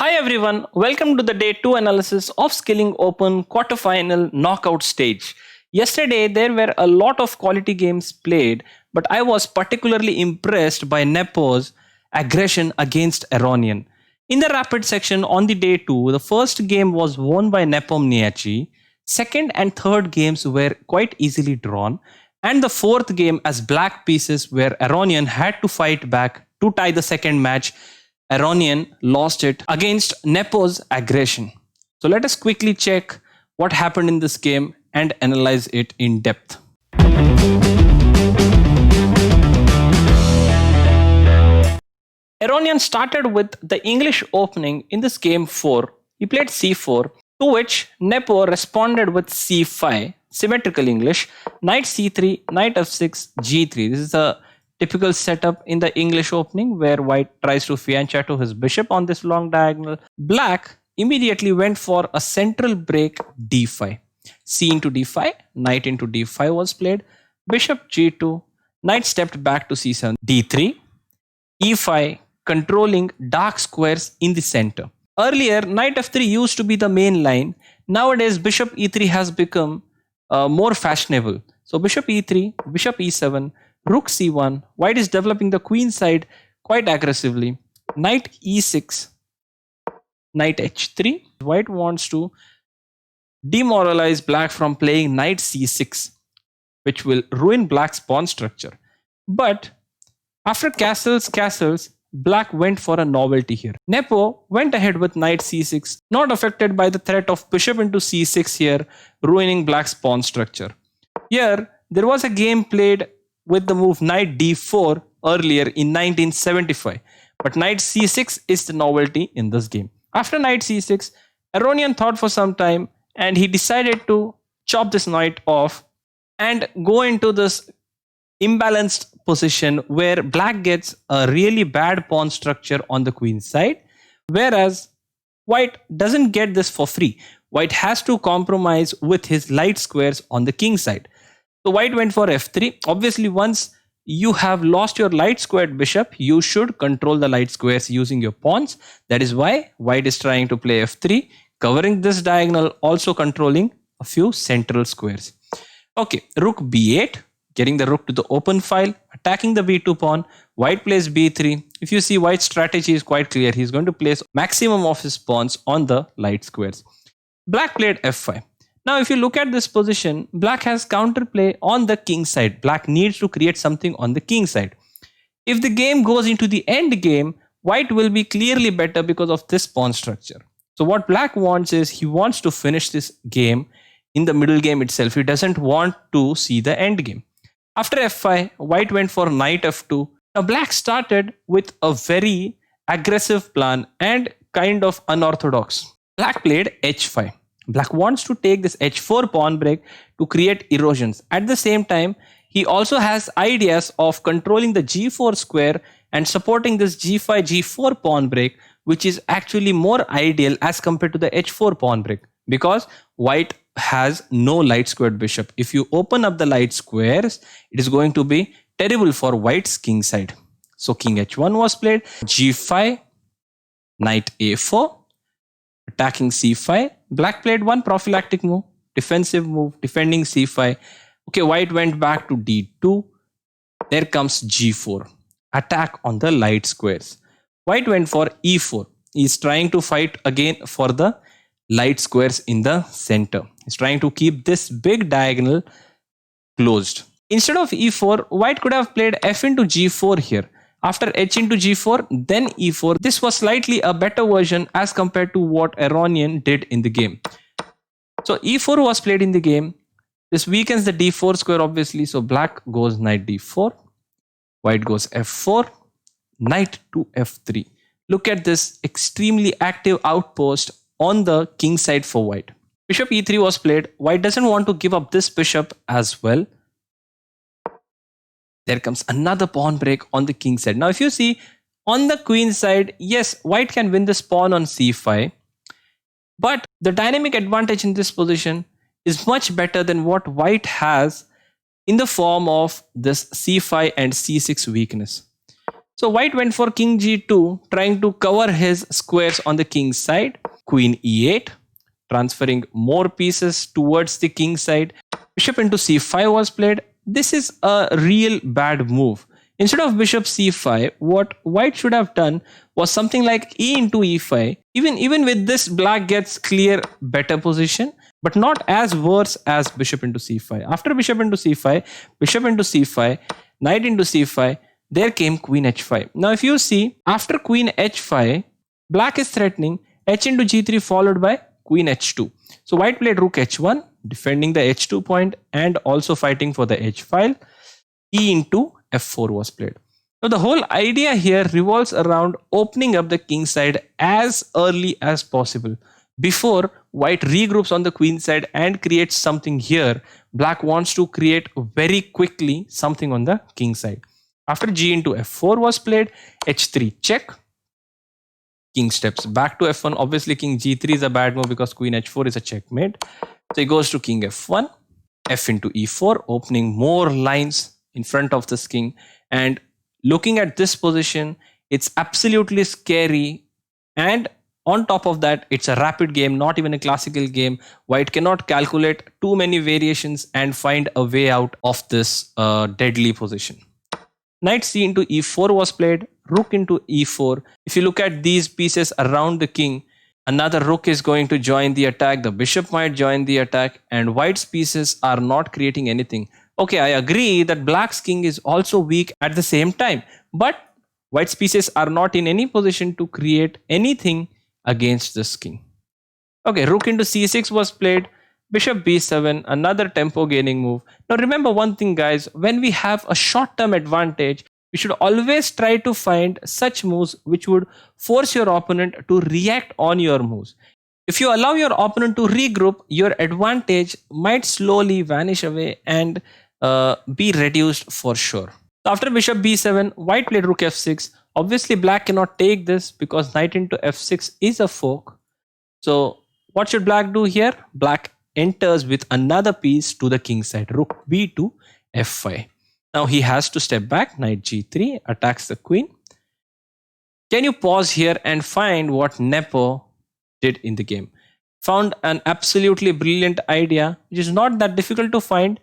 Hi everyone, welcome to the day 2 analysis of Skilling Open quarterfinal knockout stage. Yesterday there were a lot of quality games played, but I was particularly impressed by Nepo's aggression against Aronian. In the rapid section on the day 2, the first game was won by Nepom Niachi, second and third games were quite easily drawn, and the fourth game as black pieces where Aronian had to fight back to tie the second match. Aronian lost it against Nepo's aggression. So let us quickly check what happened in this game and analyze it in depth. Aronian started with the English opening in this game 4. He played c4, to which Nepo responded with c5, symmetrical English, knight c3, knight f6, g3. This is a typical setup in the English opening where white tries to fianchetto to his bishop on this long diagonal. Black immediately went for a central break d5. C into d5, knight into d5 was played. Bishop g2, knight stepped back to c7, d3, e5, controlling dark squares in the center. Earlier, knight f3 used to be the main line. Nowadays, bishop e3 has become more fashionable. So bishop e3, bishop e7, rook c1, white is developing the queen side quite aggressively. Knight e6, knight h3. White wants to demoralize black from playing knight c6, which will ruin black's pawn structure. But after castles, black went for a novelty here. Nepo went ahead with knight c6, not affected by the threat of bishop into c6 here, ruining black's pawn structure. Here, there was a game played with the move knight d4 earlier in 1975. But knight c6 is the novelty in this game. After knight c6, Aronian thought for some time and he decided to chop this knight off and go into this imbalanced position where black gets a really bad pawn structure on the queen side, whereas white doesn't get this for free. White has to compromise with his light squares on the king side. So white went for f3. Obviously, once you have lost your light squared bishop, you should control the light squares using your pawns. That is why white is trying to play f3, covering this diagonal, also controlling a few central squares. Okay, rook b8, getting the rook to the open file, attacking the b2 pawn. White plays b3. If you see, white's strategy is quite clear. He's going to place maximum of his pawns on the light squares. Black played f5. Now, if you look at this position, black has counterplay on the king side. Black needs to create something on the king side. If the game goes into the end game, white will be clearly better because of this pawn structure. So what black wants is he wants to finish this game in the middle game itself. He doesn't want to see the end game. After f5, white went for knight f2. Now, black started with a very aggressive plan and kind of unorthodox. Black played h5. Black wants to take this h4 pawn break to create erosions. At the same time, he also has ideas of controlling the g4 square and supporting this g5, g4 pawn break, which is actually more ideal as compared to the h4 pawn break because white has no light squared bishop. If you open up the light squares, it is going to be terrible for white's king side. So king h1 was played, g5, knight a4, attacking c5. Black played one prophylactic move, defensive move, defending c5. Okay, white went back to d2. There comes g4, attack on the light squares. White went for e4. He's trying to fight again for the light squares in the center. He's trying to keep this big diagonal closed. Instead of e4, white could have played f into g4 here. After h into g4, then e4. This was slightly a better version as compared to what Aronian did in the game. So e4 was played in the game. This weakens the d4 square obviously. So black goes knight d4. White goes f4. Knight to f3. Look at this extremely active outpost on the king side for white. Bishop e3 was played. White doesn't want to give up this bishop as well. There comes another pawn break on the king side. Now, if you see on the queen side, yes, white can win this pawn on c5. But the dynamic advantage in this position is much better than what white has in the form of this c5 and c6 weakness. So white went for king g2, trying to cover his squares on the king's side. Queen e8, transferring more pieces towards the king side. Bishop into c5 was played. This is a real bad move. Instead of bishop c5, what white should have done was something like e into e5. Even with this, black gets clear better position, but not as worse as bishop into c5. After bishop into c5, knight into c5, there came queen h5. Now if you see, after queen h5, black is threatening h into g3 followed by queen h2. So white played rook h1, defending the h2 point and also fighting for the h file. E into f4 was played. Now the whole idea here revolves around opening up the king side as early as possible. Before white regroups on the queen side and creates something here, black wants to create very quickly something on the king side. After g into f4 was played, h3 check. King steps back to f1. Obviously, king g3 is a bad move because queen h4 is a checkmate. So he goes to king f1, f into e4, opening more lines in front of this king. And looking at this position, it's absolutely scary. And on top of that, it's a rapid game, not even a classical game. White cannot calculate too many variations and find a way out of this deadly position. Knight c into e4 was played, rook into e4. If you look at these pieces around the king, another rook is going to join the attack, the bishop might join the attack, and white's pieces are not creating anything. Okay, I agree that black's king is also weak at the same time, but white's pieces are not in any position to create anything against this king. Okay, rook into c6 was played, bishop b7, another tempo gaining move. Now remember one thing guys, when we have a short-term advantage, we should always try to find such moves which would force your opponent to react on your moves. If you allow your opponent to regroup, your advantage might slowly vanish away and be reduced for sure. So after bishop b7, white played rook f6. Obviously black cannot take this because knight into f6 is a fork. So what should black do here? Black enters with another piece to the king side, rook b2 f5. Now he has to step back, knight g3, attacks the queen. Can you pause here and find what Nepo did in the game? Found an absolutely brilliant idea, which is not that difficult to find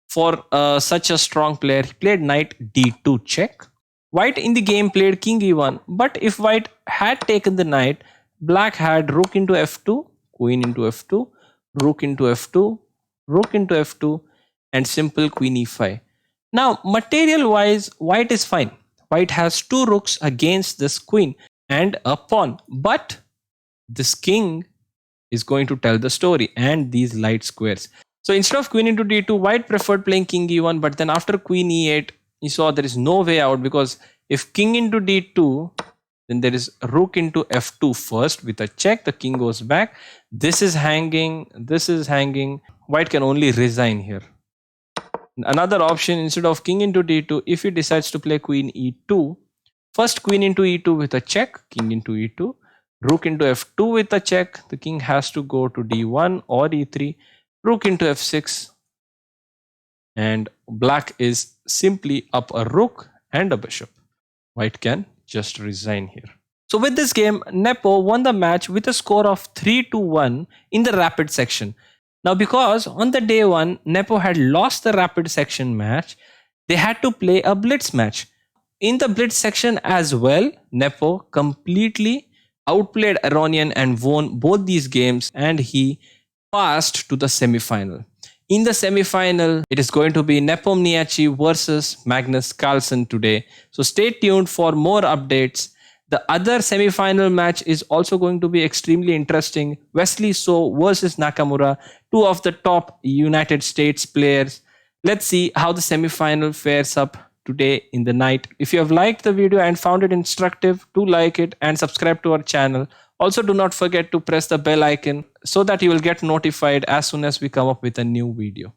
for such a strong player. He played knight d2 check. White in the game played king e1, but if white had taken the knight, black had rook into f2, queen into f2, rook into f2, rook into f2, and simple queen e5. Now, material-wise, white is fine. White has two rooks against this queen and a pawn, but this king is going to tell the story and these light squares. So instead of queen into d2, white preferred playing king e1, but then after queen e8, you saw there is no way out because if king into d2, then there is rook into f2 first with a check, the king goes back. This is hanging, this is hanging. White can only resign here. Another option, instead of king into d2, if he decides to play queen e2, first queen into e2 with a check, king into e2, rook into f2 with a check, the king has to go to d1 or e3, rook into f6, and black is simply up a rook and a bishop. White can just resign here. So with this game, Nepo won the match with a score of 3-1 in the rapid section. Now because on the day one, Nepo had lost the rapid section match, they had to play a blitz match. In the blitz section as well, Nepo completely outplayed Aronian and won both these games, and he passed to the semi-final. In the semi-final, it is going to be Nepomniachtchi versus Magnus Carlsen today. So stay tuned for more updates. The other semi-final match is also going to be extremely interesting. Wesley So versus Nakamura, two of the top United States players. Let's see how the semi-final fares up today in the night. If you have liked the video and found it instructive, do like it and subscribe to our channel. Also, do not forget to press the bell icon so that you will get notified as soon as we come up with a new video.